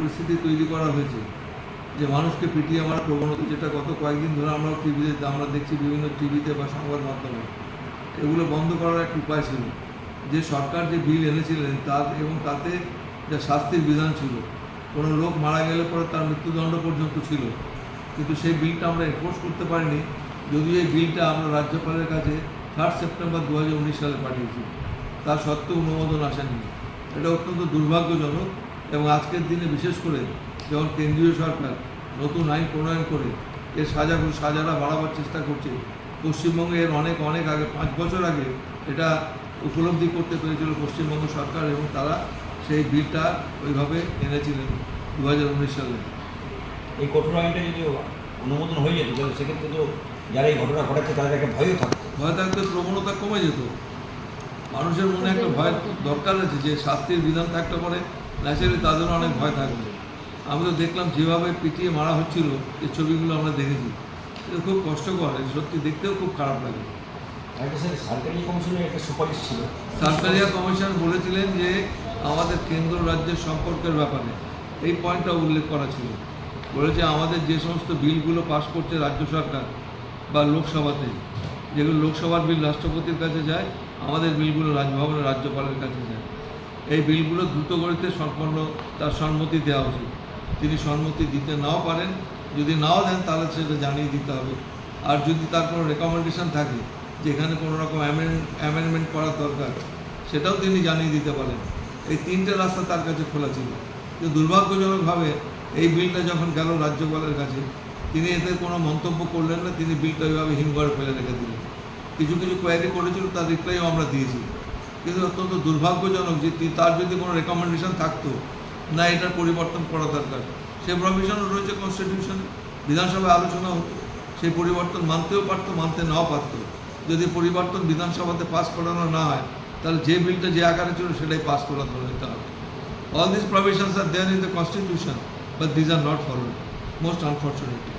পরিস্থিতি তৈরি করা হয়েছে যে মানুষকে পিটিয়ে মারার প্রবণতা, যেটা গত কয়েকদিন ধরে আমরা দেখছি বিভিন্ন টিভিতে বা সংবাদ মাধ্যমে, এগুলো বন্ধ করার একটা উপায় ছিল যে সরকার যে বিল এনেছিলেন তাতে যা শাস্তির বিধান ছিল, কোনো লোক মারা গেলে পরে তার মৃত্যুদণ্ড পর্যন্ত ছিল, কিন্তু সেই বিলটা আমরা এনফোর্স করতে পারিনি। যদিও এই বিলটা আমরা রাজ্যপালের কাছে 3 সেপ্টেম্বর 2019 সালে পাঠিয়েছি, তা সত্ত্বেও অনুমোদন আসেনি। এটা অত্যন্ত দুর্ভাগ্যজনক। এবং আজকের দিনে বিশেষ করে যখন কেন্দ্রীয় সরকার নতুন আইন প্রণয়ন করে এর সাজাটা বাড়াবার চেষ্টা করছে, পশ্চিমবঙ্গে এর অনেক আগে 5 বছর আগে এটা উপলব্ধি করতে পেরেছিল পশ্চিমবঙ্গ সরকার, এবং তারা সেই বিলটা ওইভাবে এনেছিলেন 2019 সালে। এই কঠোর আইনটা যদি অনুমোদন হয়ে যেত তাহলে সেক্ষেত্রে তো যারা এই ঘটনা ঘটাচ্ছে তাদের একটা ভয়ও থাকতো, প্রবণতা কমে যেত। মানুষের মনে একটা ভয় দরকার আছে যে শাস্তির বিধান থাকতে পারে, ন্যাচারালি তাদেরও অনেক ভয় থাকবে। আমি তো দেখলাম যেভাবে পিটিয়ে মারা হচ্ছিল, এই ছবিগুলো আমরা দেখেছি, এটা খুব কষ্টকর, সত্যি দেখতেও খুব খারাপ লাগে। একটা স্যার সরকারি কমিশনের একটা সুপারিশ ছিল, সরকারিয়া কমিশন বলেছিলেন যে আমাদের কেন্দ্র রাজ্যের সম্পর্কের ব্যাপারে এই পয়েন্টটা উল্লেখ করা ছিল। বলেছে আমাদের যে সমস্ত বিলগুলো পাস করছে রাজ্য সরকার বা লোকসভাতে, যেগুলো লোকসভার বিল রাষ্ট্রপতির কাছে যায়, আমাদের বিলগুলো রাজভবনের রাজ্যপালের কাছে যায়। এই বিলগুলো দ্রুত গতিতে সম্পন্ন তার সম্মতি দেওয়া উচিত। তিনি সম্মতি দিতে নাও পারেন, যদি নাও দেন তাহলে সেটা জানিয়ে দিতে হবে। আর যদি তার কোনো রেকমেন্ডেশন থাকে যেখানে কোনো রকম অ্যামেন্ডমেন্ট করার দরকার, সেটাও তিনি জানিয়ে দিতে পারেন। এই 3টে রাস্তা তার কাছে খোলা ছিল। কিন্তু দুর্ভাগ্যজনকভাবে এই বিলটা যখন গেল রাজ্যপালের কাছে, তিনি এতে কোনো মন্তব্য করলেন না, তিনি বিলটা ওইভাবে হিমঘরে ফেলে রেখে দিলেন। কিছু কোয়ারি করেছিল, তার রিপ্লাইও আমরা দিয়েছি। কিন্তু অত্যন্ত দুর্ভাগ্যজনক যে তার যদি কোনো রেকমেন্ডেশন থাকতো না এটার পরিবর্তন করা দরকার, সে প্রভিশনও রয়েছে কনস্টিটিউশনে, বিধানসভায় আলোচনা হতো, সেই পরিবর্তন মানতেও পারতো, মানতে নাও পারতো। যদি পরিবর্তন বিধানসভাতে পাস করানো না হয়, তাহলে যে বিলটা যে আকারে ছিল সেটাই পাস করা ধরে নিতে হবে। All these provisions are there in the constitution, but these are not followed, most unfortunately.